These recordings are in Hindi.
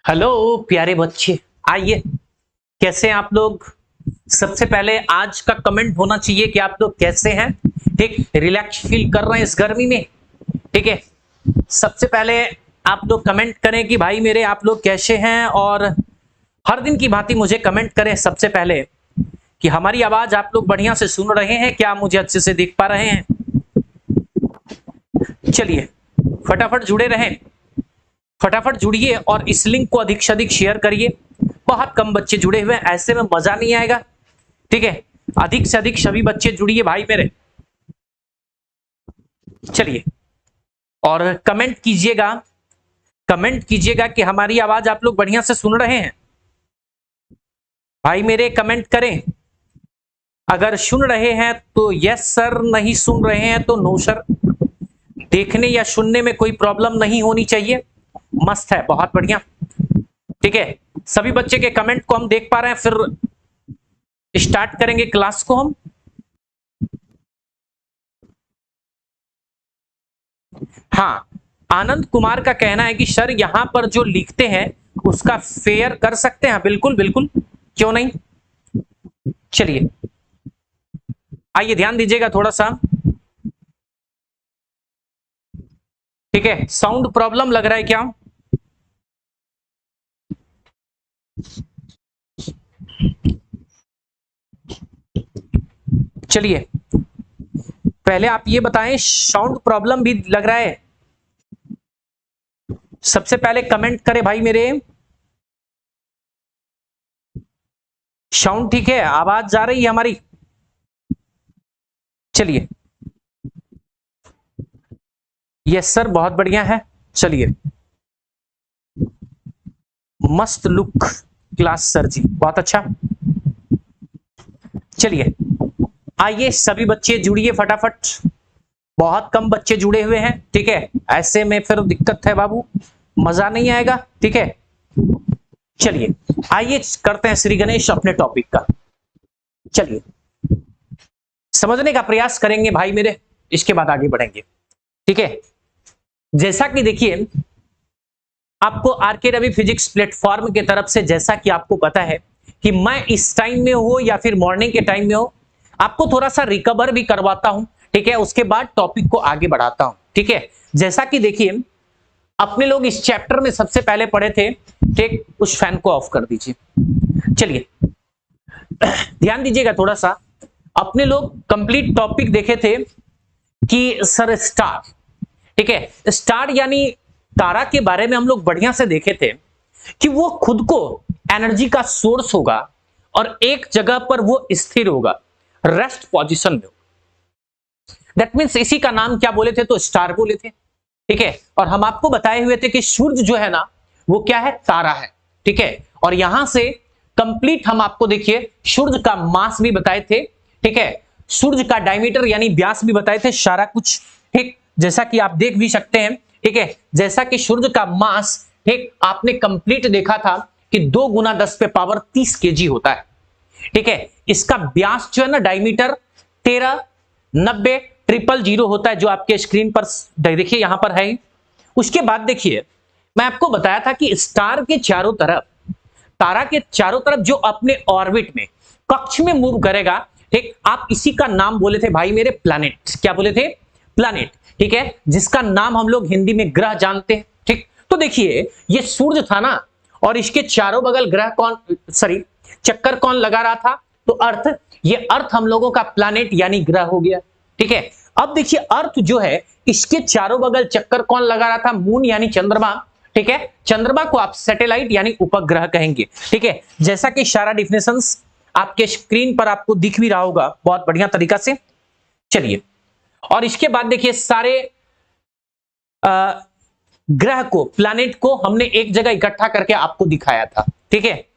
हेलो प्यारे बच्चे, आइए। कैसे हैं आप लोग? सबसे पहले आज का कमेंट होना चाहिए कि आप लोग कैसे हैं। ठीक, रिलैक्स फील कर रहे हैं इस गर्मी में? ठीक है, सबसे पहले आप लोग कमेंट करें कि भाई मेरे आप लोग कैसे हैं, और हर दिन की भांति मुझे कमेंट करें सबसे पहले कि हमारी आवाज आप लोग बढ़िया से सुन रहे हैं, क्या मुझे अच्छे से देख पा रहे हैं। चलिए फटाफट जुड़े रहें, फटाफट जुड़िए और इस लिंक को अधिक से अधिक शेयर करिए। बहुत कम बच्चे जुड़े हुए हैं, ऐसे में मजा नहीं आएगा। ठीक है, अधिक से अधिक सभी बच्चे जुड़िए भाई मेरे। चलिए और कमेंट कीजिएगा, कमेंट कीजिएगा कि हमारी आवाज आप लोग बढ़िया से सुन रहे हैं। भाई मेरे कमेंट करें, अगर सुन रहे हैं तो यस सर, नहीं सुन रहे हैं तो नो सर। देखने या सुनने में कोई प्रॉब्लम नहीं होनी चाहिए। मस्त है, बहुत बढ़िया। ठीक है, सभी बच्चे के कमेंट को हम देख पा रहे हैं, फिर स्टार्ट करेंगे क्लास को हम। हाँ, आनंद कुमार का कहना है कि सर यहां पर जो लिखते हैं उसका फेयर कर सकते हैं। बिल्कुल बिल्कुल, क्यों नहीं। चलिए आइए, ध्यान दीजिएगा थोड़ा सा। ठीक है, साउंड प्रॉब्लम लग रहा है क्या? चलिए पहले आप ये बताएं, साउंड प्रॉब्लम भी लग रहा है? सबसे पहले कमेंट करें भाई मेरे। साउंड ठीक है, आवाज जा रही है हमारी? चलिए यस सर, बहुत बढ़िया है। चलिए, मस्त लुक क्लास सर जी, बहुत अच्छा। चलिए आइए सभी बच्चे जुड़िए फटाफट, बहुत कम बच्चे जुड़े हुए हैं। ठीक है, ऐसे में फिर दिक्कत है बाबू, मजा नहीं आएगा। ठीक है, चलिए आइए करते हैं श्री गणेश अपने टॉपिक का। चलिए समझने का प्रयास करेंगे भाई मेरे, इसके बाद आगे बढ़ेंगे। ठीक है, जैसा कि देखिए आपको आरके रवि फिजिक्स प्लेटफॉर्म की तरफ से, जैसा कि आपको पता है कि मैं इस टाइम में हो या फिर मॉर्निंग के टाइम में हो, आपको थोड़ा सा रिकवर भी करवाता हूं। ठीक है, उसके बाद टॉपिक को आगे बढ़ाता हूं। ठीक है, जैसा कि देखिए अपने लोग इस चैप्टर में सबसे पहले पढ़े थे। ठीक, उस फैन को ऑफ कर दीजिए। चलिए ध्यान दीजिएगा थोड़ा सा, अपने लोग कंप्लीट टॉपिक देखे थे कि सर स्टार, ठीक है, स्टार यानी तारा के बारे में हम लोग बढ़िया से देखे थे कि वो खुद को एनर्जी का सोर्स होगा और एक जगह पर वो स्थिर होगा, रेस्ट पोजीशन में। दैट मींस इसी का नाम क्या बोले थे, तो स्टार बोले थे। ठीक है, और हम आपको बताए हुए थे कि सूर्य जो है ना वो क्या है, तारा है। ठीक है, और यहां से कंप्लीट हम आपको देखिए सूर्य का मास भी बताए थे। ठीक है, सूर्य का डायमीटर यानी व्यास भी बताए थे, सारा कुछ। ठीक, जैसा कि आप देख भी सकते हैं। ठीक है, जैसा कि सूर्य का मास, ठीक, आपने कंप्लीट देखा था कि 2 गुना 10 पे पावर 30 केजी होता है। ठीक है, इसका व्यास जो है ना डायमीटर 1390 होता है, जो आपके स्क्रीन पर देखिए यहां पर है। उसके बाद देखिए मैं आपको बताया था कि स्टार के चारों तरफ, तारा के चारों तरफ जो अपने ऑर्बिट में, कक्ष में मूव करेगा, ठीक, आप इसी का नाम बोले थे भाई मेरे प्लैनेट। क्या बोले थे? प्लैनेट। ठीक है, जिसका नाम हम लोग हिंदी में ग्रह जानते हैं। ठीक, तो देखिए ये सूर्य था ना, और इसके चारों बगल ग्रह कौन, सॉरी चक्कर कौन लगा रहा था, तो अर्थ। ये अर्थ हम लोगों का प्लैनेट यानी ग्रह हो गया। ठीक है, अब देखिए अर्थ जो है इसके चारों बगल चक्कर कौन लगा रहा था, मून यानी चंद्रमा। ठीक है, चंद्रमा को आप सैटेलाइट यानी उपग्रह कहेंगे। ठीक है, जैसा कि सारा डिफिनेशंस आपके स्क्रीन पर आपको दिख भी रहा होगा बहुत बढ़िया तरीका से। चलिए, और इसके बाद देखिए सारे ग्रह को, प्लैनेट को हमने एक जगह इकट्ठा करके आपको दिखाया था। ठीक है,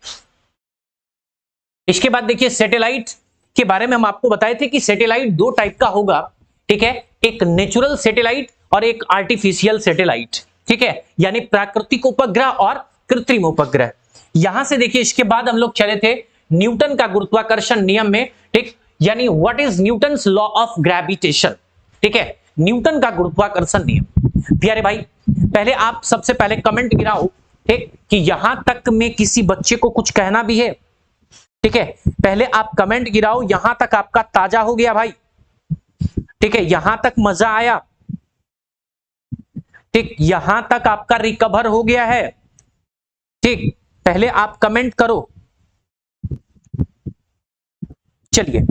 इसके बाद देखिए सैटेलाइट के बारे में हम आपको बताए थे कि सैटेलाइट 2 टाइप का होगा। ठीक है, एक नेचुरल सैटेलाइट और एक आर्टिफिशियल सैटेलाइट। ठीक है, यानी प्राकृतिक उपग्रह और कृत्रिम उपग्रह। यहां से देखिए इसके बाद हम लोग चले थे न्यूटन का गुरुत्वाकर्षण नियम में। ठीक, यानी what is Newton's law of gravitation. ठीक है, न्यूटन का गुरुत्वाकर्षण नियम। प्यारे भाई, पहले आप सबसे पहले कमेंट गिराओ ठीक, कि यहां तक में किसी बच्चे को कुछ कहना भी है, ठीक है, पहले आप कमेंट गिराओ। यहां तक आपका ताजा हो गया भाई, ठीक है, यहां तक मजा आया, ठीक, यहां तक आपका रिकवर हो गया है, ठीक, पहले आप कमेंट करो। चलिए,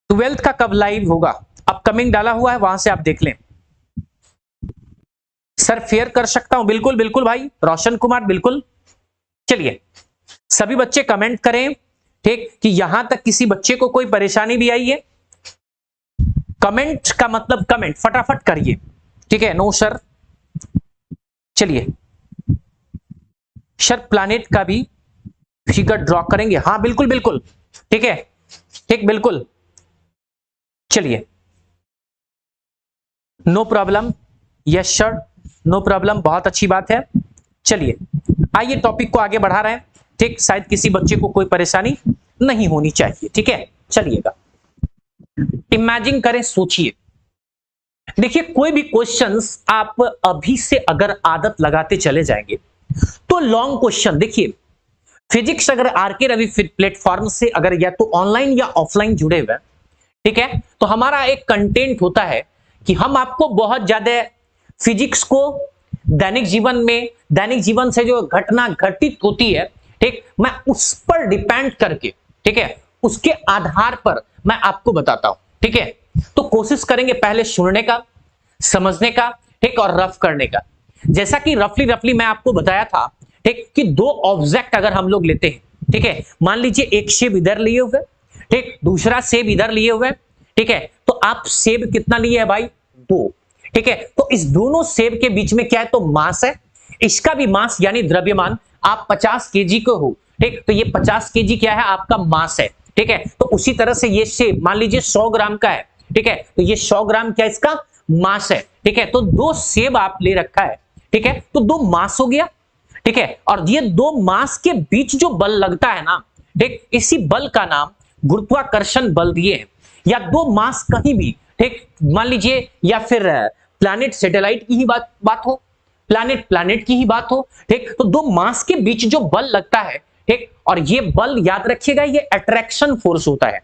12th का कब लाइव होगा, अपकमिंग डाला हुआ है, वहां से आप देख लें। सर फेयर कर सकता हूं, बिल्कुल बिल्कुल भाई रोशन कुमार, बिल्कुल। चलिए, सभी बच्चे कमेंट करें, ठीक, कि यहां तक किसी बच्चे को कोई परेशानी भी आई है। कमेंट का मतलब कमेंट फटाफट करिए, ठीक है। No sir. चलिए, सर प्लैनेट का भी फिगर ड्रॉ करेंगे, हाँ बिल्कुल बिल्कुल, ठीक है, ठीक, बिल्कुल। चलिए, no problem, yes sir, no problem, बहुत अच्छी बात है। चलिए, आइए टॉपिक को आगे बढ़ा रहे हैं, ठीक, शायद किसी बच्चे को कोई परेशानी नहीं होनी चाहिए, ठीक है। चलिएगा, इमेजिन करें, सोचिए, देखिए कोई भी क्वेश्चंस आप अभी से अगर आदत लगाते चले जाएंगे तो लॉन्ग क्वेश्चन, देखिए फिजिक्स अगर आरके रवि प्लेटफॉर्म से अगर या तो ऑनलाइन या ऑफलाइन जुड़े हुए, ठीक है, तो हमारा एक कंटेंट होता है कि हम आपको बहुत ज्यादा फिजिक्स को दैनिक जीवन से जो घटना घटित होती है, ठीक, मैं उस पर डिपेंड करके, ठीक है, उसके आधार पर मैं आपको बताता हूं, ठीक है। तो कोशिश करेंगे पहले सुनने का, समझने का, ठीक, और रफ करने का। जैसा कि रफली मैं आपको बताया था, ठीक, कि दो ऑब्जेक्ट अगर हम लोग लेते हैं, ठीक है, मान लीजिए एक सेब इधर लिए हुए, ठीक, दूसरा सेब इधर लिए हुए, ठीक है, तो आप सेब कितना लिए है भाई, 2, ठीक है। तो इस दोनों सेब के बीच में क्या है, तो मास है, इसका भी मास यानी द्रव्यमान, आप 50 केजी को हो, ठीक, तो ये 50 केजी क्या है, आपका मास है, ठीक है। तो उसी तरह से ये सेब मान लीजिए 100 ग्राम का है, ठीक है, तो ये 100 ग्राम क्या इसका मास है, ठीक है। तो 2 सेब आप ले रखा है, ठीक है, तो 2 मास हो गया, ठीक है। और ये 2 मास के बीच जो बल लगता है ना, ठीक, इसी बल का नाम गुरुत्वाकर्षण बल दिए हैं। या 2 मास कहीं भी, ठीक, मान लीजिए, या फिर प्लैनेट सैटेलाइट की ही बात हो, प्लैनेट की ही बात हो, ठीक, तो 2 मास के बीच जो बल लगता है, ठीक, और ये बल याद रखिएगा, ये अट्रैक्शन फोर्स होता है,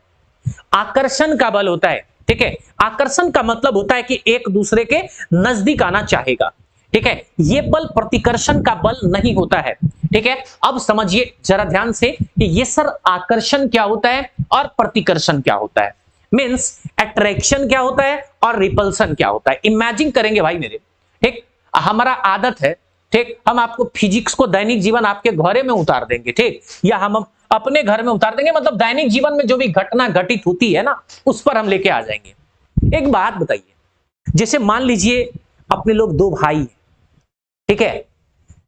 आकर्षण का बल होता है, ठीक है। आकर्षण का मतलब होता है कि एक दूसरे के नजदीक आना चाहेगा, ठीक है। ये बल प्रतिकर्षण का बल नहीं होता है, ठीक है। अब समझिए जरा ध्यान से कि ये सर आकर्षण क्या होता है और प्रतिकर्षण क्या होता है, मींस अट्रैक्शन क्या होता है और रिपल्सन क्या होता है। इमेजिन करेंगे भाई मेरे, ठीक, हमारा आदत है, ठीक, हम आपको फिजिक्स को दैनिक जीवन आपके घरे में उतार देंगे, ठीक, या हम अपने घर में उतार देंगे, मतलब दैनिक जीवन में जो भी घटना घटित होती है ना, उस पर हम लेके आ जाएंगे। एक बात बताइए, जैसे मान लीजिए अपने लोग 2 भाई हैं, ठीक है,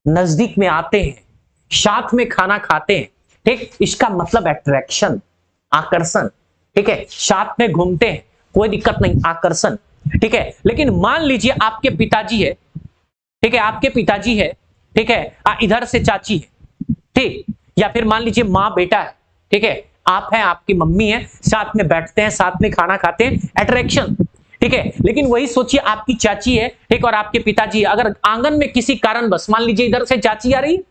नजदीक में आते हैं, साथ में खाना खाते हैं, ठीक, इसका मतलब अट्रैक्शन, आकर्षण, ठीक है, साथ में घूमते हैं, कोई दिक्कत नहीं, आकर्षण, ठीक है। लेकिन मान लीजिए आपके पिताजी है, ठीक है, आपके पिताजी है, ठीक है, इधर से चाची है, ठीक, या फिर मान लीजिए माँ बेटा है, ठीक है, आप हैं, आपकी मम्मी है, साथ में बैठते हैं, साथ में खाना खाते हैं, अट्रैक्शन, ठीक है। लेकिन वही सोचिए आपकी चाची है, ठीक, और आपके पिताजी है, अगर आंगन में किसी कारणवश मान लीजिए इधर से चाची आ रही है,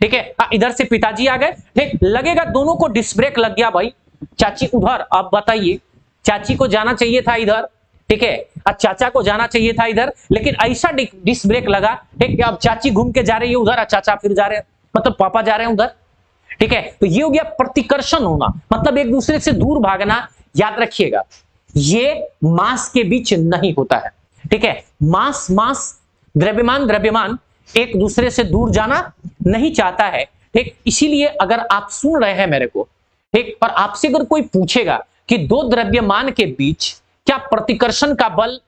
ठीक है, इधर से पिताजी आ गए, ठीक, लगेगा दोनों को डिस्क ब्रेक लग गया भाई, चाची उधर, अब बताइए चाची को जाना चाहिए था इधर, ठीक है, अब चाचा को जाना चाहिए था इधर, लेकिन ऐसा डिस्क ब्रेक लगा, ठीक है, अब चाची घूम के जा रही है उधर, चाचा फिर जा रहे हैं, मतलब पापा जा रहे हैं उधर, ठीक है। तो ये हो गया प्रतिकर्षण होना, मतलब एक दूसरे से दूर भागना। याद रखिएगा ये मास के बीच नहीं होता है, ठीक है, मास द्रव्यमान एक दूसरे से दूर जाना नहीं चाहता है, ठीक। इसीलिए अगर आप सुन रहे हैं मेरे को, ठीक, और आपसे अगर कोई पूछेगा कि 2 द्रव्यमान के बीच क्या प्रतिकर्षण का बल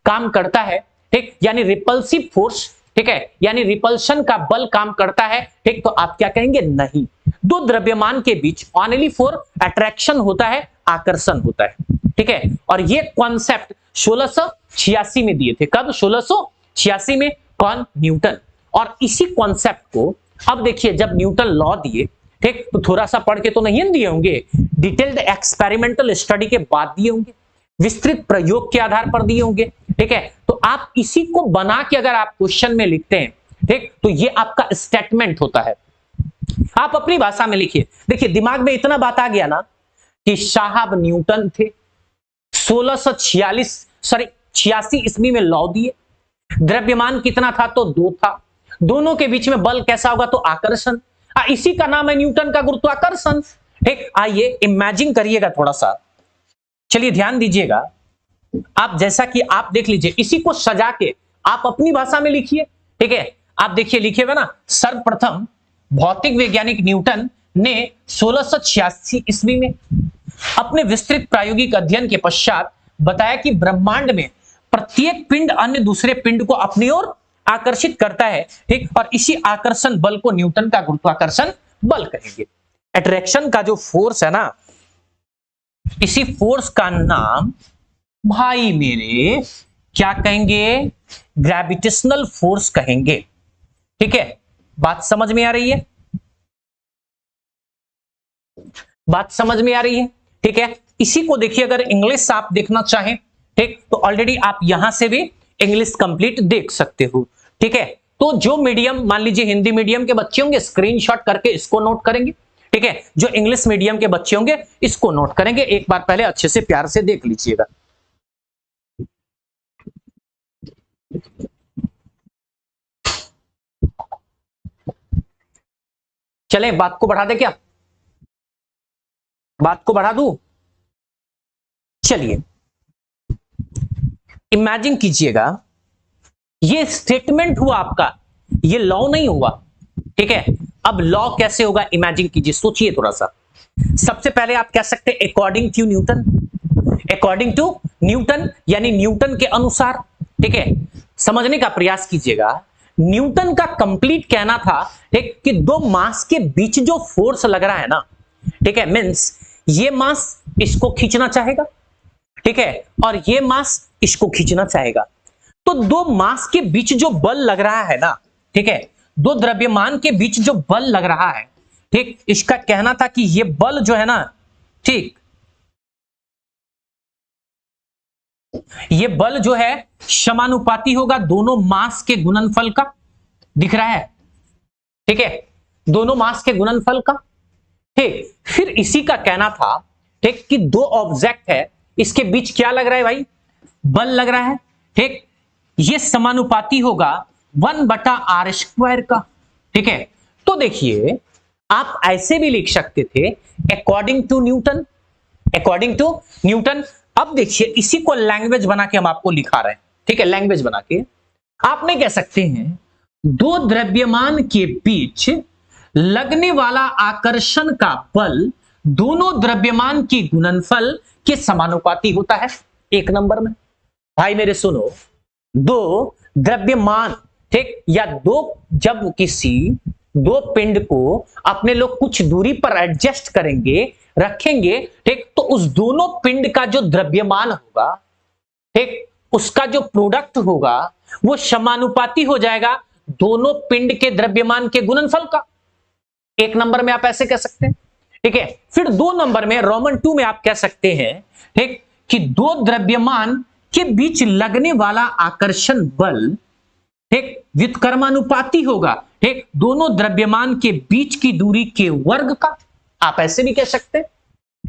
काम करता है, ठीक, यानी रिपल्सिव फोर्स, ठीक है, यानी रिपल्शन का बल काम करता है, ठीक, तो आप क्या कहेंगे, नहीं। 2 द्रव्यमान के बीच ओनली फॉर अट्रैक्शन होता है, आकर्षण होता है, ठीक है। और ये कॉन्सेप्ट 1686 में दिए थे, कब, 1686 में, कौन, न्यूटन। और इसी कॉन्सेप्ट को अब देखिए जब न्यूटन लॉ दिए, ठीक, तो थोड़ा सा पढ़ के तो नहीं दिए होंगे, डिटेल्ड एक्सपेरिमेंटल स्टडी के बाद दिए होंगे, विस्तृत प्रयोग के आधार पर दिए होंगे, ठीक है। तो आप इसी को बना के अगर आप क्वेश्चन में लिखते हैं, ठीक, तो ये आपका स्टेटमेंट होता है। आप अपनी भाषा में लिखिए। देखिए दिमाग में इतना बात आ गया ना कि साहब न्यूटन थे, 1686 ईस्वी में लॉ दिए, द्रव्यमान कितना था तो 2 था, दोनों के बीच में बल कैसा होगा तो आकर्षण, इसी का नाम है न्यूटन का गुरुत्वाकर्षण। ठीक, आइए इमेजिन करिएगा थोड़ा सा, चलिए ध्यान दीजिएगा। आप जैसा कि आप देख लीजिए, इसी को सजा के आप अपनी भाषा में लिखिए। ठीक है, आप देखिए लिखिएगा ना, सर्वप्रथम भौतिक वैज्ञानिक न्यूटन ने 1686 ईस्वी में अपने विस्तृत प्रायोगिक अध्ययन के पश्चात बताया कि ब्रह्मांड में प्रत्येक पिंड अन्य दूसरे पिंड को अपनी ओर आकर्षित करता है। ठीक, और इसी आकर्षण बल को न्यूटन का गुरुत्वाकर्षण बल कहेंगे। अट्रैक्शन का जो फोर्स है ना, इसी फोर्स का नाम भाई मेरे क्या कहेंगे, ग्रेविटेशनल फोर्स कहेंगे। ठीक है, बात समझ में आ रही है? बात समझ में आ रही है? ठीक है, इसी को देखिए, अगर इंग्लिश आप देखना चाहें, ठीक, तो ऑलरेडी आप यहां से भी इंग्लिश कंप्लीट देख सकते हो। ठीक है, तो जो मीडियम, मान लीजिए हिंदी मीडियम के बच्चे होंगे, स्क्रीनशॉट करके इसको नोट करेंगे। ठीक है, जो इंग्लिश मीडियम के बच्चे होंगे इसको नोट करेंगे। एक बार पहले अच्छे से प्यार से देख लीजिएगा। चले बात को बढ़ा दे क्या? बात को बढ़ा दूं? चलिए इमेजिन कीजिएगा, ये स्टेटमेंट हुआ आपका, ये लॉ नहीं हुआ। ठीक है, अब लॉ कैसे होगा इमेजिन कीजिए, सोचिए थोड़ा सा। सबसे पहले आप कह सकते हैं according to Newton, according to Newton यानी न्यूटन के अनुसार। ठीक है, समझने का प्रयास कीजिएगा। न्यूटन का कंप्लीट कहना था ठीक कि दो मास के बीच जो फोर्स लग रहा है ना, ठीक है, मींस ये मास इसको खींचना चाहेगा, ठीक है, और ये मास इसको खींचना चाहेगा। तो दो मास के बीच जो बल लग रहा है ना, ठीक है, दो द्रव्यमान के बीच जो बल लग रहा है, ठीक, इसका कहना था कि ये बल जो है ना, ठीक, ये बल जो है समानुपाती होगा दोनों मास के गुणनफल का। दिख रहा है? ठीक है, दोनों मास के गुणनफल का। ठीक, फिर इसी का कहना था ठीक कि दो ऑब्जेक्ट है, इसके बीच क्या लग रहा है भाई? बल लग रहा है। ठीक, ये समानुपाती होगा 1/r² का। ठीक है, तो देखिए आप ऐसे भी लिख सकते थे according to Newton, according to Newton. अब देखिए इसी को लैंग्वेज बना के हम आपको लिखा रहे हैं। ठीक है, लैंग्वेज बना के आप नहीं कह सकते हैं दो द्रव्यमान के बीच लगने वाला आकर्षण का बल दोनों द्रव्यमान की गुणनफल के समानुपाती होता है। एक नंबर में भाई मेरे सुनो, दो द्रव्यमान, ठीक, या दो, जब किसी दो पिंड को अपने लोग कुछ दूरी पर एडजस्ट करेंगे, रखेंगे, ठीक, तो उस दोनों पिंड का जो द्रव्यमान होगा, ठीक, उसका जो प्रोडक्ट होगा वो समानुपाती हो जाएगा दोनों पिंड के द्रव्यमान के गुणनफल का। एक नंबर में आप ऐसे कह सकते हैं। ठीक है, फिर 2 नंबर में रोमन 2 में आप कह सकते हैं ठीक कि दो द्रव्यमान के बीच लगने वाला आकर्षण बल ठीक व्युत्क्रमानुपाती होगा ठीक दोनों द्रव्यमान के बीच की दूरी के वर्ग का। आप ऐसे भी कह सकते हैं।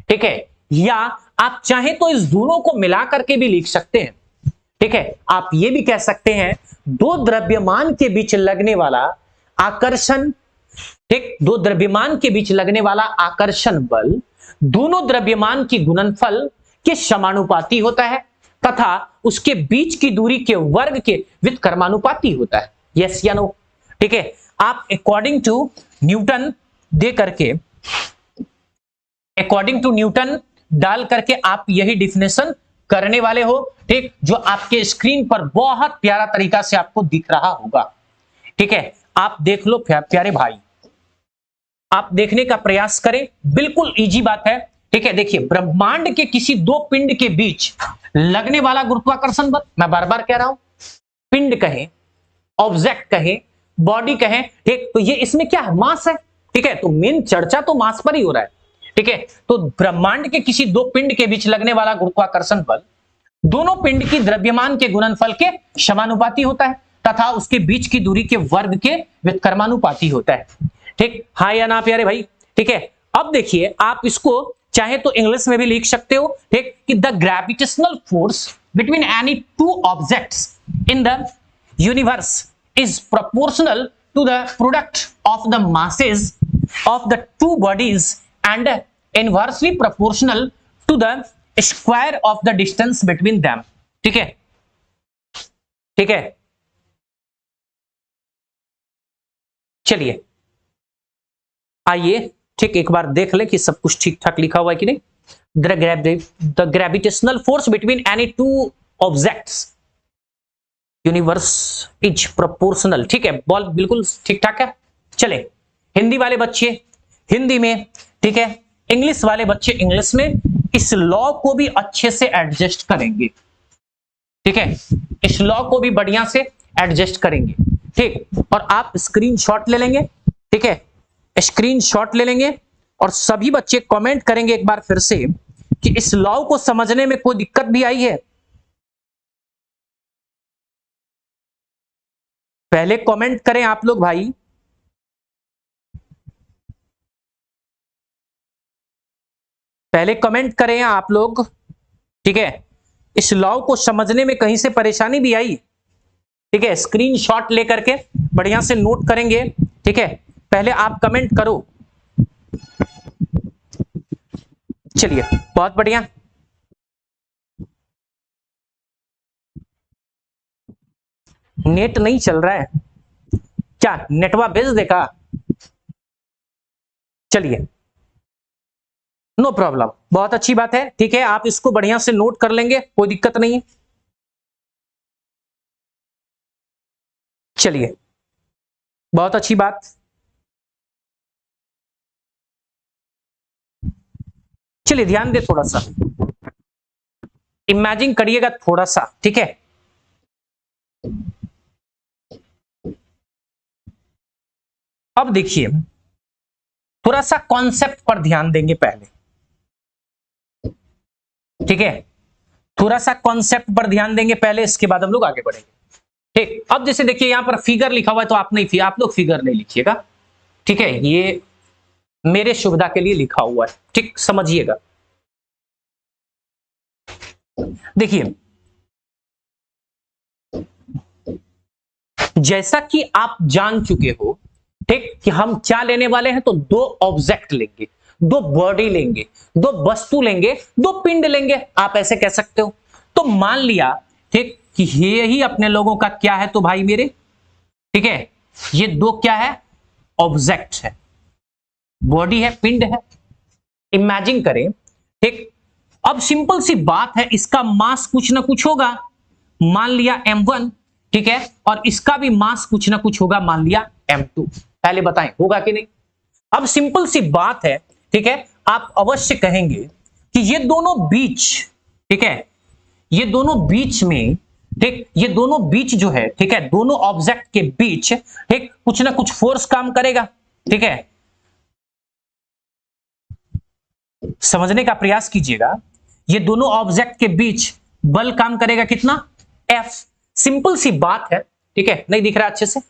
ठीक है, या आप चाहे तो इस दोनों को मिला करके भी लिख सकते हैं। ठीक है, आप ये भी कह सकते हैं दो द्रव्यमान के बीच लगने वाला आकर्षण, ठीक, दो द्रव्यमान के बीच लगने वाला आकर्षण बल दोनों द्रव्यमान की गुणनफल के समानुपाती होता है तथा उसके बीच की दूरी के वर्ग के व्युत्क्रमानुपाती होता है। यस या नो? ठीक है, आप अकॉर्डिंग टू न्यूटन दे करके, अकॉर्डिंग टू न्यूटन डाल करके आप यही डिफिनेशन करने वाले हो। ठीक, जो आपके स्क्रीन पर बहुत प्यारा तरीका से आपको दिख रहा होगा। ठीक है, आप देख लो प्यारे भाई, आप देखने का प्रयास करें, बिल्कुल इजी बात है। ठीक है, देखिए ब्रह्मांड के किसी दो पिंड के बीच लगने वाला गुरुत्वाकर्षण बल, मैं बार बार कह रहा हूं, पिंड कहें, ऑब्जेक्ट कहें, बॉडी कहें, ठीक, तो ये इसमें क्या है? मास है। ठीक है, तो मेन चर्चा तो मास पर ही हो रहा है। ठीक है, तो ब्रह्मांड के किसी दो पिंड के बीच लगने वाला गुरुत्वाकर्षण बल दोनों पिंड की द्रव्यमान के गुणनफल के समानुपाती होता है तथा उसके बीच की दूरी के वर्ग के व्युत्क्रमानुपाती होता है। ठीक, हाँ या ना प्यारे भाई? ठीक है, अब देखिए आप इसको चाहे तो इंग्लिश में भी लिख सकते हो, ठीक, कि the gravitational force between any two objects in the universe is proportional to the product of the masses of the two bodies and inversely proportional to the square of the distance between them. ठीक है, ठीक है, चलिए आइए ठीक एक बार देख ले कि सब कुछ ठीक ठाक लिखा हुआ है कि नहीं। The gravitational force between any two objects universe is proportional. ठीक है, बॉल बिल्कुल ठीक ठाक है। चले हिंदी वाले बच्चे हिंदी में, ठीक है, इंग्लिश वाले बच्चे इंग्लिश में, इस लॉ को भी अच्छे से एडजस्ट करेंगे। ठीक है, इस लॉ को भी बढ़िया से एडजस्ट करेंगे। ठीक, और आप स्क्रीनशॉट ले लेंगे। ठीक है, स्क्रीनशॉट ले लेंगे और सभी बच्चे कमेंट करेंगे एक बार फिर से कि इस लॉ को समझने में कोई दिक्कत भी आई है। पहले कमेंट करें आप लोग भाई, पहले कमेंट करें आप लोग। ठीक है, इस लॉ को समझने में कहीं से परेशानी भी आई? ठीक है, स्क्रीनशॉट लेकर के बढ़िया से नोट करेंगे। ठीक है, पहले आप कमेंट करो। चलिए बहुत बढ़िया। नेट नहीं चल रहा है क्या? नेटवा भेज देगा? चलिए नो प्रॉब्लम, बहुत अच्छी बात है। ठीक है, आप इसको बढ़िया से नोट कर लेंगे, कोई दिक्कत नहीं है। चलिए बहुत अच्छी बात। चलिए ध्यान दे, थोड़ा सा इमेजिन करिएगा थोड़ा सा। ठीक है, अब देखिए थोड़ा सा कॉन्सेप्ट पर ध्यान देंगे पहले। ठीक है, थोड़ा सा कॉन्सेप्ट पर ध्यान देंगे पहले, इसके बाद हम लोग आगे बढ़ेंगे। ठीक, अब जैसे देखिए यहां पर फिगर लिखा हुआ है, तो आप लोग फिगर नहीं लिखिएगा। ठीक है, ये मेरे सुविधा के लिए लिखा हुआ है। ठीक, समझिएगा। देखिए जैसा कि आप जान चुके हो, ठीक, कि हम क्या लेने वाले हैं, तो दो ऑब्जेक्ट लेंगे, दो बॉडी लेंगे, दो वस्तु लेंगे, दो पिंड लेंगे, आप ऐसे कह सकते हो। तो मान लिया, ठीक, कि ये ही अपने लोगों का क्या है, तो भाई मेरे, ठीक है, ये दो क्या है, ऑब्जेक्ट है, बॉडी है, पिंड है। इमेजिन करें, ठीक, अब सिंपल सी बात है, इसका मास कुछ ना कुछ होगा, मान लिया m1, ठीक है, और इसका भी मास कुछ ना कुछ होगा, मान लिया m2। पहले बताएं होगा कि नहीं? अब सिंपल सी बात है, ठीक है, आप अवश्य कहेंगे कि ये दोनों बीच, ठीक है, ये दोनों बीच में, ठीक, ये दोनों बीच जो है, ठीक है, दोनों ऑब्जेक्ट के बीच, ठीक, कुछ ना कुछ फोर्स काम करेगा। ठीक है, समझने का प्रयास कीजिएगा, ये दोनों ऑब्जेक्ट के बीच बल काम करेगा कितना? F। सिंपल सी बात है। ठीक है, नहीं दिख रहा अच्छे से?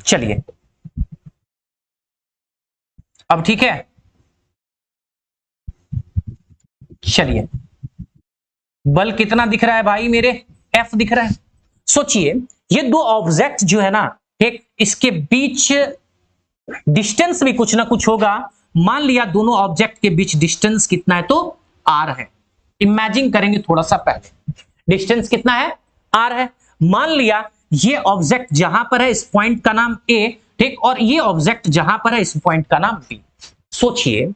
चलिए अब ठीक है। चलिए बल कितना दिख रहा है भाई मेरे? F दिख रहा है। सोचिए ये दो ऑब्जेक्ट जो है ना, ठीक, इसके बीच डिस्टेंस भी कुछ ना कुछ होगा। मान लिया दोनों ऑब्जेक्ट के बीच डिस्टेंस कितना है, तो r है। इमेजिन करेंगे थोड़ा सा पहले, डिस्टेंस कितना है? r है। मान लिया ये ऑब्जेक्ट जहां पर है, इस पॉइंट का नाम a, ठीक, और ये ऑब्जेक्ट जहां पर है, इस पॉइंट का नाम b। सोचिए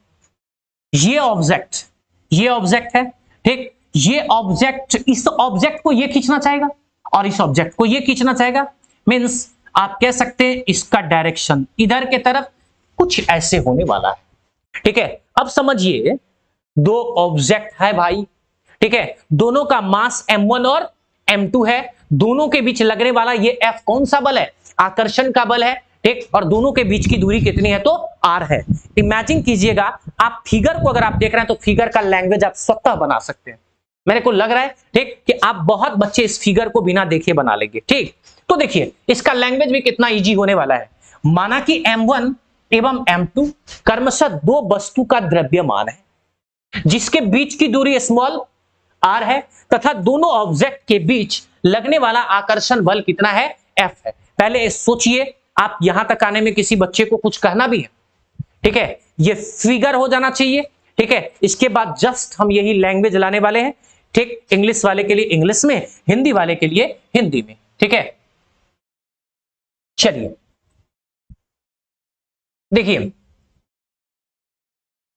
ये ऑब्जेक्ट है, ठीक, ये ऑब्जेक्ट इस ऑब्जेक्ट को ये खींचना चाहेगा और इस ऑब्जेक्ट को ये खींचना चाहेगा। मींस आप कह सकते हैं इसका डायरेक्शन इधर के तरफ कुछ ऐसे होने वाला है। ठीक है, अब समझिए दो ऑब्जेक्ट है भाई, ठीक है, दोनों का मास m1 और m2 है, दोनों के बीच लगने वाला ये F कौन सा बल है? आकर्षण का बल है, ठीक, और दोनों के बीच की दूरी कितनी है? तो r है। इमेजिन कीजिएगा, आप फिगर को अगर आप देख रहे हैं तो फिगर का लैंग्वेज आप स्वतः बना सकते हैं। मेरे को लग रहा है ठीक कि आप बहुत बच्चे इस फिगर को बिना देखे बना लेंगे। ठीक, तो देखिए इसका लैंग्वेज भी कितना इजी होने वाला है। माना कि M1 एवं M2 क्रमशः दो वस्तु का द्रव्यमान है जिसके बीच की दूरी स्मॉल r है तथा दोनों ऑब्जेक्ट के बीच लगने वाला आकर्षण बल कितना है, F है। पहले सोचिए, आप यहां तक आने में किसी बच्चे को कुछ कहना भी है, ठीक है, ये फिगर हो जाना चाहिए। ठीक है, इसके बाद जस्ट हम यही लैंग्वेज लाने वाले हैं। ठीक, इंग्लिश वाले के लिए इंग्लिश में, हिंदी वाले के लिए हिंदी में। ठीक है, चलिए देखिए,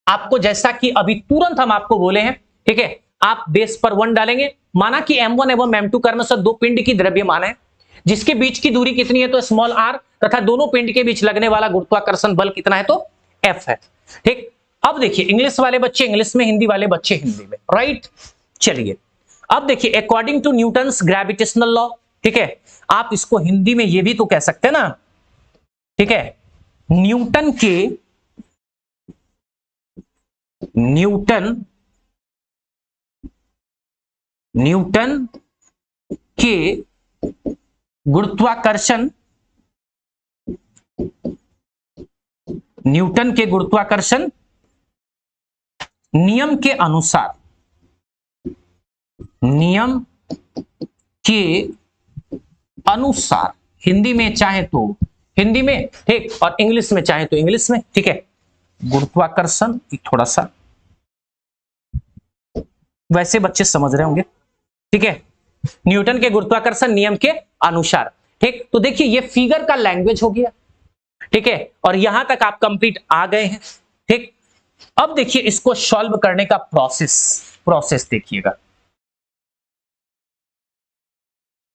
आपको जैसा कि अभी तुरंत हम आपको बोले हैं, ठीक है, आप बेस पर 1 डालेंगे। माना कि M1 एवं M2 क्रमशः दो पिंड की द्रव्यमान है जिसके बीच की दूरी कितनी है, तो स्मॉल r, तथा दोनों पिंड के बीच लगने वाला गुरुत्वाकर्षण बल कितना है, तो F है। ठीक, अब देखिए इंग्लिश वाले बच्चे इंग्लिश में, हिंदी वाले बच्चे हिंदी में, राइट। चलिए अब देखिए, according to Newton's gravitational law, ठीक है, आप इसको हिंदी में ये भी तो कह सकते हैं ना, ठीक है, न्यूटन के गुरुत्वाकर्षण नियम के अनुसार हिंदी में चाहे तो हिंदी में, ठीक, और इंग्लिश में चाहे तो इंग्लिश में। ठीक है, गुरुत्वाकर्षण थोड़ा सा वैसे बच्चे समझ रहे होंगे। ठीक है, न्यूटन के गुरुत्वाकर्षण नियम के अनुसार। ठीक, तो देखिए ये फिगर का लैंग्वेज हो गया। ठीक है, और यहां तक आप कंप्लीट आ गए हैं। ठीक, अब देखिए इसको सॉल्व करने का प्रोसेस देखिएगा।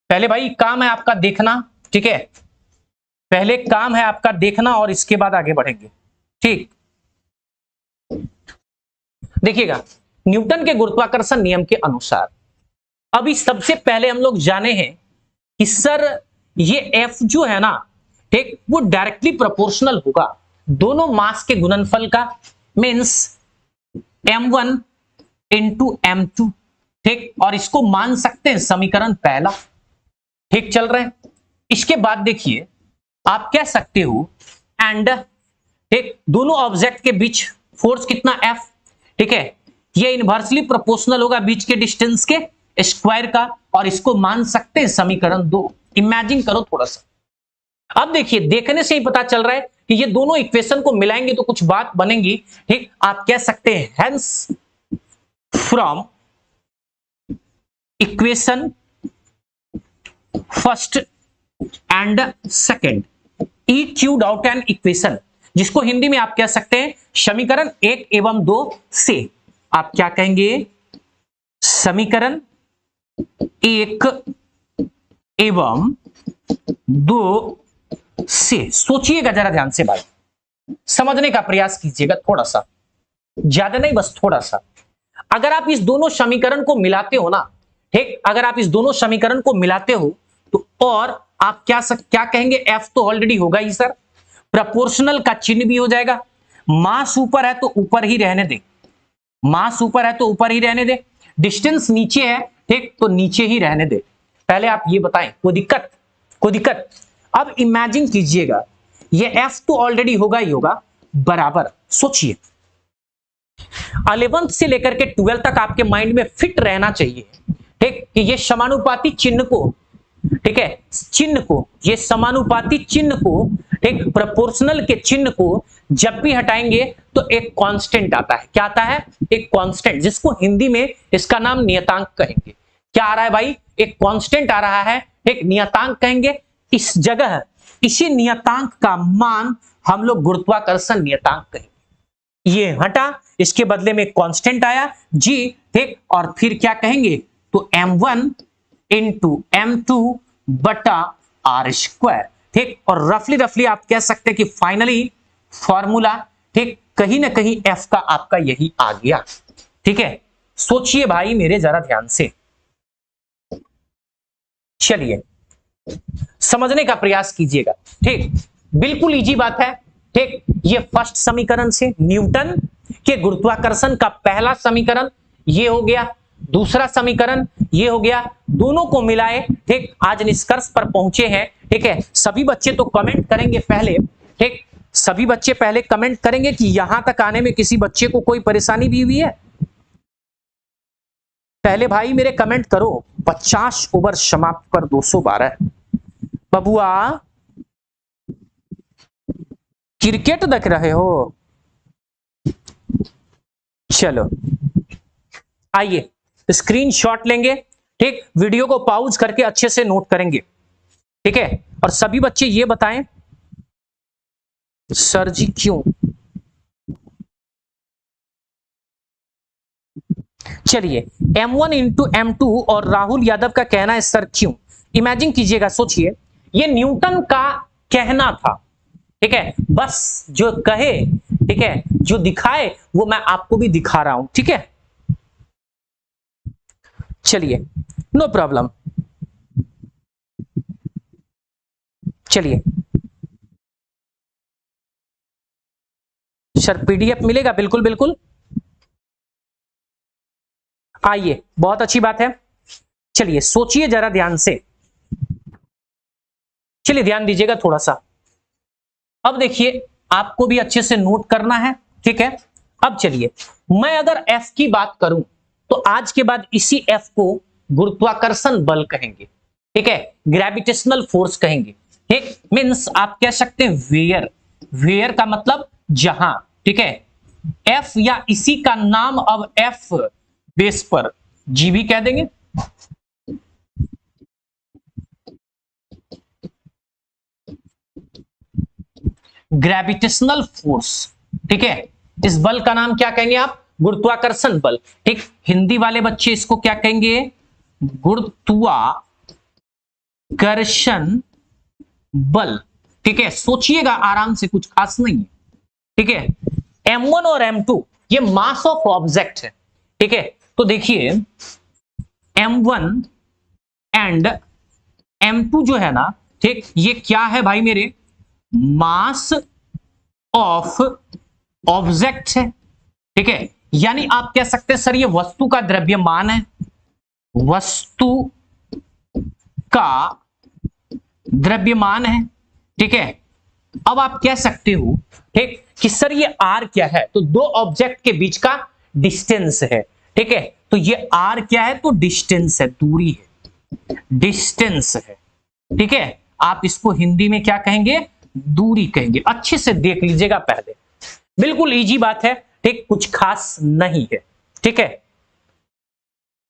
पहले भाई काम है आपका देखना, ठीक है, पहले काम है आपका देखना और इसके बाद आगे बढ़ेंगे। ठीक, देखिएगा, न्यूटन के गुरुत्वाकर्षण नियम के अनुसार अभी सबसे पहले हम लोग जाने हैं कि सर ये F जो है ना, ठीक, वो डायरेक्टली प्रोपोर्शनल होगा दोनों मास के गुणनफल का, मींस M1 इंटू M2। ठीक, और इसको मान सकते हैं समीकरण पहला। ठीक, चल रहे हैं। इसके बाद देखिए आप कह सकते हो एंड, ठीक, दोनों ऑब्जेक्ट के बीच फोर्स कितना F, ठीक है, ये इनवर्सली प्रोपोर्शनल होगा बीच के डिस्टेंस के स्क्वायर का, और इसको मान सकते हैं समीकरण 2। इमेजिन करो थोड़ा सा। अब देखिए देखने से ही पता चल रहा है कि ये दोनों इक्वेशन को मिलाएंगे तो कुछ बात बनेगी। ठीक, आप कह सकते हैं hence from equation first and second E cued out an equation, जिसको हिंदी में आप कह सकते हैं समीकरण 1 एवं 2 से। आप क्या कहेंगे, समीकरण 1 एवं 2 से। सोचिएगा जरा ध्यान से भाई, समझने का प्रयास कीजिएगा थोड़ा सा, ज्यादा नहीं बस थोड़ा सा। अगर आप इस दोनों समीकरण को मिलाते हो ना, ठीक, अगर आप इस दोनों समीकरण को मिलाते हो तो, और आप क्या कहेंगे, F तो ऑलरेडी होगा ही सर, प्रोपोर्शनल का चिन्ह भी हो जाएगा, मास ऊपर है तो ऊपर ही रहने दे, मास ऊपर है तो ऊपर ही रहने दे, डिस्टेंस नीचे है, ठीक, तो नीचे ही रहने दे। पहले आप ये बताएं, कोई दिक्कत। अब इमेजिन कीजिएगा ये F तो ऑलरेडी होगा ही होगा, बराबर सोचिए 11th से लेकर के 12th तक आपके माइंड में फिट रहना चाहिए, ठीक, कि ये समानुपाती चिन्ह को, ठीक है, ये समानुपाती चिन्ह को, ठीक, प्रोपोर्शनल के चिन्ह को जब भी हटाएंगे तो एक कांस्टेंट आता है। क्या आता है, एक कांस्टेंट, जिसको हिंदी में इसका नाम नियतांक कहेंगे। क्या आ रहा है भाई, एक कांस्टेंट आ रहा है, एक नियतांक कहेंगे। इस जगह इसी नियतांक का मान हम लोग गुरुत्वाकर्षण नियतांक कहेंगे। ये हटा, इसके बदले में कांस्टेंट आया जी, ठीक, और फिर क्या कहेंगे, तो M1 इंटू M2 बटा R स्क्वायर। ठीक, और रफली आप कह सकते हैं कि फाइनली फॉर्मूला, ठीक, कहीं ना कहीं F का आपका यही आ गया। ठीक है, सोचिए भाई मेरे जरा ध्यान से, चलिए समझने का प्रयास कीजिएगा। ठीक, बिल्कुल इजी बात है। ठीक, ये फर्स्ट समीकरण से न्यूटन के गुरुत्वाकर्षण का पहला समीकरण ये हो गया। दूसरा समीकरण ये हो गया, दोनों को मिलाए, ठीक, आज निष्कर्ष पर पहुंचे हैं। ठीक है, सभी बच्चे तो कमेंट करेंगे पहले, ठीक, सभी बच्चे पहले कमेंट करेंगे कि यहां तक आने में किसी बच्चे को कोई परेशानी भी हुई है। पहले भाई मेरे कमेंट करो। 50 ओवर समाप्त कर 212। बबुआ क्रिकेट देख रहे हो? चलो आइए स्क्रीनशॉट लेंगे, ठीक, वीडियो को पॉज करके अच्छे से नोट करेंगे। ठीक है, और सभी बच्चे ये बताएं सर जी क्यों। चलिए M1 इंटू M2 और राहुल यादव का कहना है सर क्यों। इमेजिन कीजिएगा, सोचिए, ये न्यूटन का कहना था। ठीक है, बस जो कहे, ठीक है, जो दिखाए वो मैं आपको भी दिखा रहा हूं। ठीक है, चलिए नो प्रॉब्लम। चलिए सर पीडीएफ मिलेगा, बिल्कुल बिल्कुल, आइए, बहुत अच्छी बात है। चलिए सोचिए जरा ध्यान से, चलिए ध्यान दीजिएगा थोड़ा सा। अब देखिए आपको भी अच्छे से नोट करना है। ठीक है, अब चलिए मैं अगर F की बात करूं तो आज के बाद इसी F को गुरुत्वाकर्षण बल कहेंगे। ठीक है, ग्रेविटेशनल फोर्स कहेंगे। ठीक, मींस आप कह सकते हैं वेयर, वेयर का मतलब जहां। ठीक है, F या इसी का नाम अब F बेस पर G भी कह देंगे। Gravitational force. ठीक है, इस बल का नाम क्या कहेंगे आप? गुरुत्वाकर्षण बल। ठीक, हिंदी वाले बच्चे इसको क्या कहेंगे? गुरुत्वाकर्षण बल। ठीक है, सोचिएगा आराम से, कुछ खास नहीं है। ठीक है, M1 और M2 ये मास ऑफ ऑब्जेक्ट है। ठीक है, तो देखिए M1 एंड M2 जो है ना, ठीक, ये क्या है भाई मेरे? मास ऑफ ऑब्जेक्ट है। ठीक है, यानी आप कह सकते हैं सर ये वस्तु का द्रव्यमान है, वस्तु का द्रव्यमान है। ठीक है, अब आप कह सकते हो, ठीक, कि सर ये R क्या है? तो दो ऑब्जेक्ट के बीच का डिस्टेंस है। ठीक है, तो ये R क्या है? तो डिस्टेंस है, दूरी है, डिस्टेंस है। ठीक है, आप इसको हिंदी में क्या कहेंगे? दूरी कहेंगे। अच्छे से देख लीजिएगा पहले, बिल्कुल इजी बात है। ठीक, कुछ खास नहीं है। ठीक है,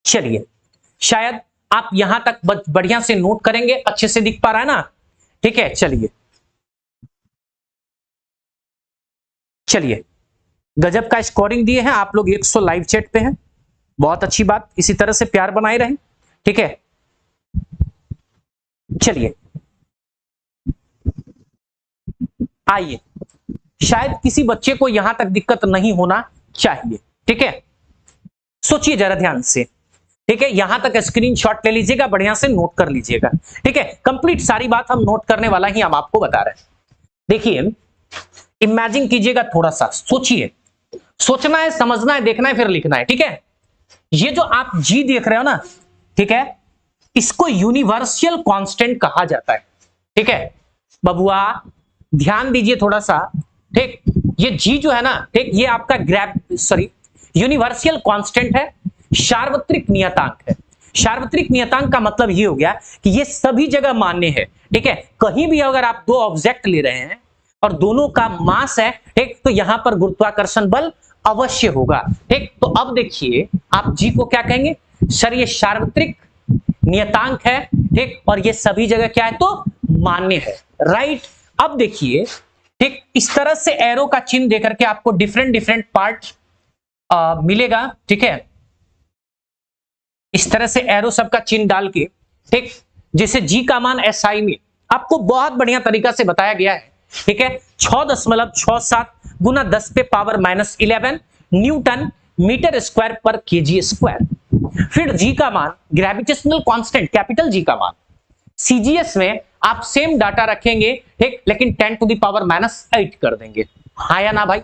चलिए शायद आप यहां तक बढ़िया से नोट करेंगे, अच्छे से दिख पा रहा है ना? ठीक है, चलिए चलिए, गजब का स्कोरिंग दिए हैं आप लोग, 100 लाइव चैट पे हैं, बहुत अच्छी बात, इसी तरह से प्यार बनाए रहें। ठीक है, चलिए आइए, शायद किसी बच्चे को यहां तक दिक्कत नहीं होना चाहिए। ठीक है, सोचिए जरा ध्यान से। ठीक है, यहां तक स्क्रीनशॉट ले लीजिएगा, बढ़िया से नोट कर लीजिएगा। ठीक है, कंप्लीट सारी बात हम नोट करने वाला ही हम आपको बता रहे हैं। देखिए इमेजिन कीजिएगा, थोड़ा सा सोचिए, सोचना है, समझना है, देखना है, फिर लिखना है। ठीक है, ये जो आप जी देख रहे हो ना, ठीक है, इसको यूनिवर्सल कांस्टेंट कहा जाता है। ठीक है बबुआ, ध्यान दीजिए थोड़ा सा। ठीक, ये जी जो है ना, ठीक, ये आपका यूनिवर्सल कांस्टेंट है, सार्वत्रिक नियतांक है। सार्वत्रिक नियतांक का मतलब ये हो गया कि ये सभी जगह मान्य है। ठीक है, कहीं भी अगर आप दो ऑब्जेक्ट ले रहे हैं और दोनों का मास है, ठीक, तो यहां पर गुरुत्वाकर्षण बल अवश्य होगा। ठीक, तो अब देखिए आप जी को क्या कहेंगे? सर ये सार्वत्रिक नियतांक है। ठीक, और ये सभी जगह क्या है? तो मान्य है, राइट। अब देखिए, ठीक, इस तरह से एरो का चिन्ह देकर के आपको डिफरेंट डिफरेंट पार्ट मिलेगा। ठीक है, इस तरह से एरो सबका चिन्ह डाल के, ठीक, जैसे जी का मान SI में आपको बहुत बढ़िया तरीका से बताया गया है। ठीक है, 6.67 गुना 10 पे पावर -11 न्यूटन मीटर स्क्वायर पर केजी स्क्वायर। फिर जी का मान, ग्रेविटेशनल कांस्टेंट कैपिटल जी का मान, CGS में आप सेम डाटा रखेंगे, ठीक, लेकिन 10⁻⁻8 कर देंगे। हाँ या ना भाई?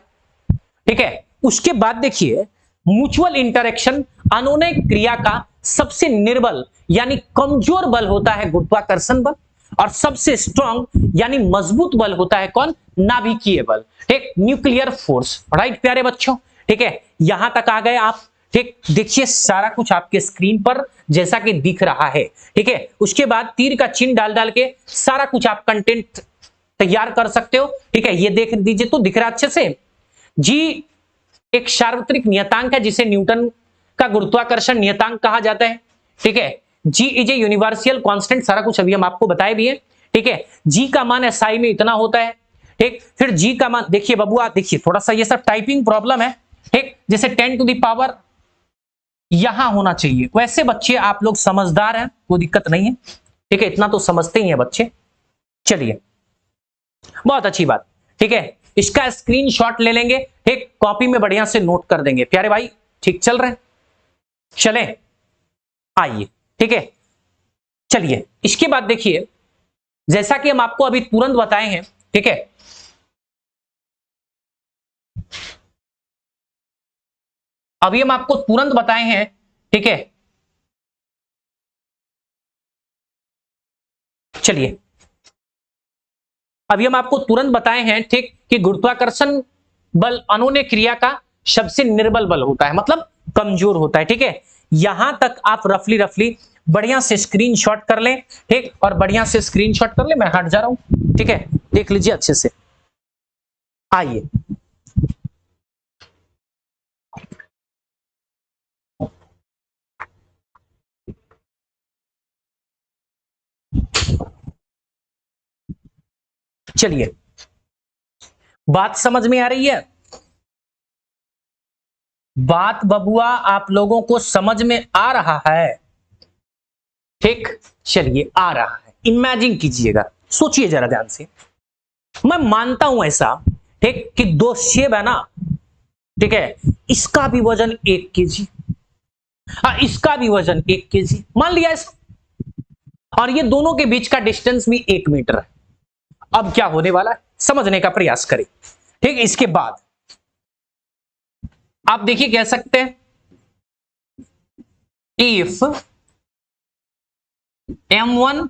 ठीक है, उसके बाद देखिए म्यूचुअल इंटरेक्शन अनुनय क्रिया का सबसे निर्बल यानी कमजोर बल होता है गुरुत्वाकर्षण बल, और सबसे स्ट्रांग यानी मजबूत बल होता है कौन? नाभिकीय बल, ठीक, न्यूक्लियर फोर्स। राइट प्यारे बच्चों, ठीक है, यहां तक आ गए आप। ठीक, देखिए सारा कुछ आपके स्क्रीन पर जैसा कि दिख रहा है, ठीक है। उसके बाद तीर का चिन्ह डाल डाल के सारा कुछ आप कंटेंट तैयार कर सकते हो, ठीक है। ये देख दीजिए तो दिख रहा अच्छे से। जी एक सार्वत्रिक नियतांक है जिसे न्यूटन का गुरुत्वाकर्षण नियतांक कहा जाता है, ठीक है। जी इज ए यूनिवर्सल कांस्टेंट, सारा कुछ अभी हम आपको बताए भी है, ठीक है। जी का मान एसआई में इतना होता है, ठीक। फिर जी का मान देखिए बबुआ, देखिए थोड़ा सा ये सब टाइपिंग प्रॉब्लम है, ठीक, जैसे 10 टू द पावर यहां होना चाहिए। वैसे बच्चे आप लोग समझदार हैं, कोई दिक्कत नहीं है, ठीक है, इतना तो समझते ही हैं बच्चे। चलिए बहुत अच्छी बात, ठीक है, इसका स्क्रीनशॉट ले लेंगे, ठीक, कॉपी में बढ़िया से नोट कर देंगे। प्यारे भाई ठीक चल रहे हैं? चले आइए, ठीक है। चलिए इसके बाद देखिए, जैसा कि हम आपको अभी तुरंत बताए हैं, ठीक है, अभी हम आपको तुरंत बताए हैं, ठीक है। चलिए अभी हम आपको तुरंत बताए हैं, ठीक, कि गुरुत्वाकर्षण बल अनुनय क्रिया का सबसे निर्बल बल होता है, मतलब कमजोर होता है, ठीक है। यहां तक आप रफली रफली बढ़िया से स्क्रीनशॉट कर लें, ठीक, और बढ़िया से स्क्रीनशॉट कर लें। मैं हट जा रहा हूं, ठीक है, देख लीजिए अच्छे से। आइए चलिए बात समझ में आ रही है? बात बबुआ आप लोगों को समझ में आ रहा है? ठीक, चलिए आ रहा है। इमेजिन कीजिएगा, सोचिए जरा ध्यान से। मैं मानता हूं ऐसा, ठीक, कि दो सेब है ना, ठीक है, इसका भी वजन 1 केजी, इसका भी वजन 1 केजी मान लिया इसको, और ये दोनों के बीच का डिस्टेंस भी 1 मीटर है। अब क्या होने वाला है समझने का प्रयास करें, ठीक। इसके बाद आप देखिए कह सकते हैं, इफ m1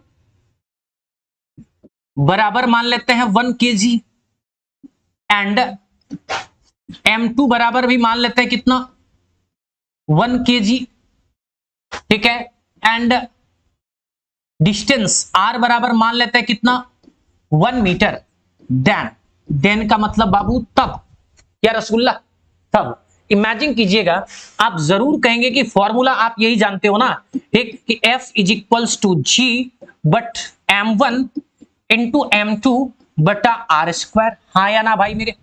बराबर मान लेते हैं 1 केजी एंड m2 बराबर भी मान लेते हैं कितना, 1 केजी, ठीक है, एंड डिस्टेंस r बराबर मान लेते हैं कितना, 1 मीटर। देन का मतलब बाबू तब, या रसगुल्ला तब। इमेजिन कीजिएगा, आप जरूर कहेंगे कि फॉर्मूला आप यही जानते हो ना, ठीक, कि F is equals to G but M1 into M2 बटा आर स्क्वायर। हाँ या ना भाई मेरे?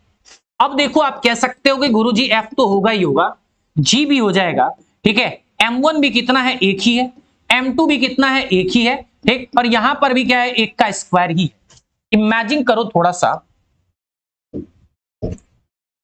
अब देखो आप कह सकते हो कि गुरुजी F तो होगा ही होगा, G भी हो जाएगा, ठीक है, M1 भी कितना है, एक ही है, M2 भी कितना है, एक ही है, ठीक, और यहां पर भी क्या है, एक का स्क्वायर ही। इमेजिन करो थोड़ा सा,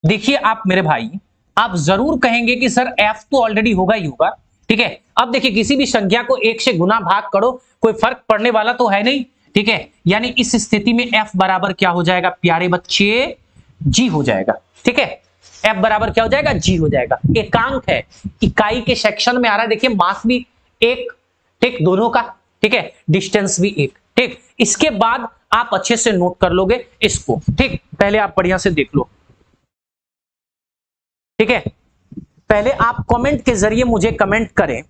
देखिए आप मेरे भाई, आप जरूर कहेंगे कि सर F तो ऑलरेडी होगा ही होगा, ठीक है। अब देखिए किसी भी संख्या को 1 से गुना भाग करो, कोई फर्क पड़ने वाला तो है नहीं, ठीक है। यानी इस स्थिति में F बराबर क्या हो जाएगा प्यारे बच्चे, G हो जाएगा, ठीक है। F बराबर क्या हो जाएगा, G हो जाएगा। एकांक है, इकाई के सेक्शन में आ रहा है, देखिए मास भी 1, ठीक, दोनों का, ठीक है, डिस्टेंस भी 1, ठीक। इसके बाद आप अच्छे से नोट कर लोगे इसको, ठीक। पहले आप बढ़िया से देख लो, ठीक है, पहले आप कमेंट के जरिए मुझे कमेंट करें,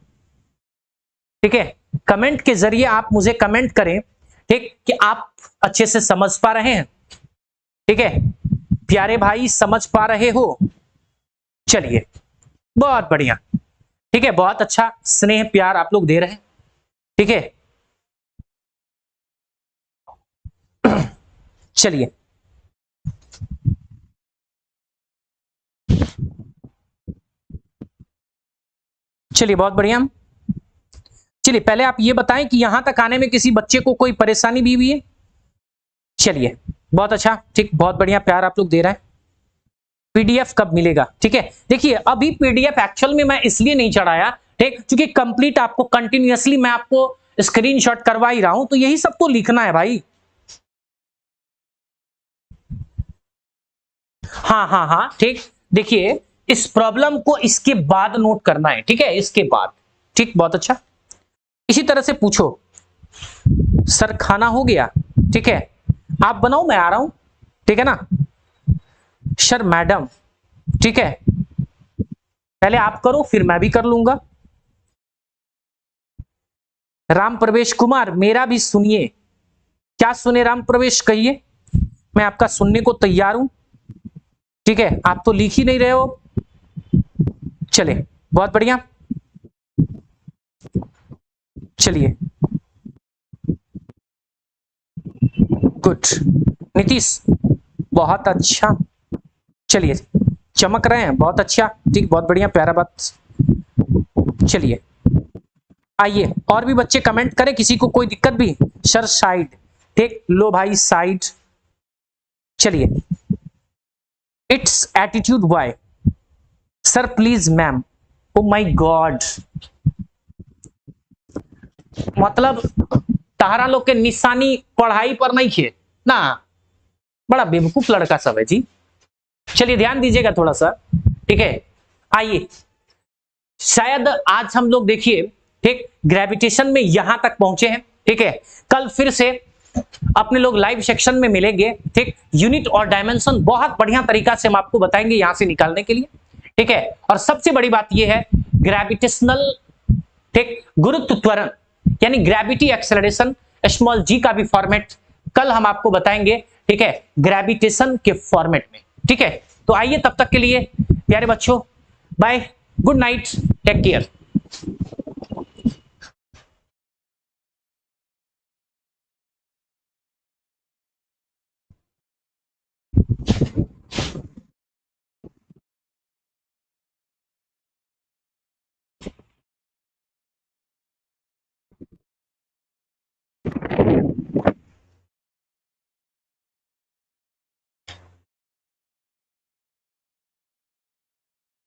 ठीक है, कमेंट के जरिए आप मुझे कमेंट करें, ठीक, कि आप अच्छे से समझ पा रहे हैं, ठीक है, प्यारे भाई समझ पा रहे हो? चलिए बहुत बढ़िया, ठीक है, बहुत अच्छा स्नेह प्यार आप लोग दे रहे हैं, ठीक है। चलिए चलिए बहुत बढ़िया। चलिए पहले आप ये बताएं कि यहां तक आने में किसी बच्चे को कोई परेशानी भी हुई है? चलिए बहुत अच्छा, ठीक, बहुत बढ़िया प्यार आप लोग दे रहे हैं। पीडीएफ कब मिलेगा? ठीक है, देखिए अभी पीडीएफ एक्चुअल में मैं इसलिए नहीं चढ़ाया, ठीक, क्योंकि कंप्लीट आपको कंटिन्यूअसली मैं आपको स्क्रीनशॉट करवा ही रहा हूं, तो यही सब तो लिखना है भाई। हाँ हाँ हाँ, ठीक, देखिए इस प्रॉब्लम को इसके बाद नोट करना है, ठीक है, इसके बाद। ठीक, बहुत अच्छा। इसी तरह से पूछो, सर खाना हो गया, ठीक है, आप बनाओ मैं आ रहा हूं, ठीक है ना। सर मैडम, ठीक है, पहले आप करो फिर मैं भी कर लूंगा। राम प्रवेश कुमार, मेरा भी सुनिए। क्या सुने राम प्रवेश, कहिए, मैं आपका सुनने को तैयार हूं। ठीक है, आप तो लिख ही नहीं रहे हो। चले, बहुत बढ़िया, चलिए, गुड। नीतीश, बहुत अच्छा, चलिए, चमक रहे हैं, बहुत अच्छा, ठीक, बहुत बढ़िया, प्यारा बात। चलिए, आइए, और भी बच्चे कमेंट करें, किसी को कोई दिक्कत भी। सर साइड, ठीक, लो भाई साइड। चलिए, it's attitude why, sir please ma'am, oh my god, मतलब तारा लोग के निशानी पढ़ाई पर नहीं खे ना, बड़ा बेवकूफ लड़का सब है जी। चलिए ध्यान दीजिएगा थोड़ा सा, ठीक है। आइए, शायद आज हम लोग देखिए, ठीक, ग्रेविटेशन में यहां तक पहुंचे हैं, ठीक है। कल फिर से अपने लोग लाइव सेक्शन में मिलेंगे, ठीक। यूनिट और डायमेंशन बहुत बढ़िया तरीका से हम आपको बताएंगे यहां से निकालने के लिए, ठीक है। और सबसे बड़ी बात यह है, ग्रेविटेशनल, ठीक, गुरुत्व त्वरण यानी ग्रेविटी एक्सेलरेशन स्मॉल जी का भी फॉर्मेट कल हम आपको बताएंगे, ठीक है, ग्रेविटेशन के फॉर्मेट में, ठीक है। तो आइए, तब तक के लिए प्यारे बच्चों, bye, good night, take care.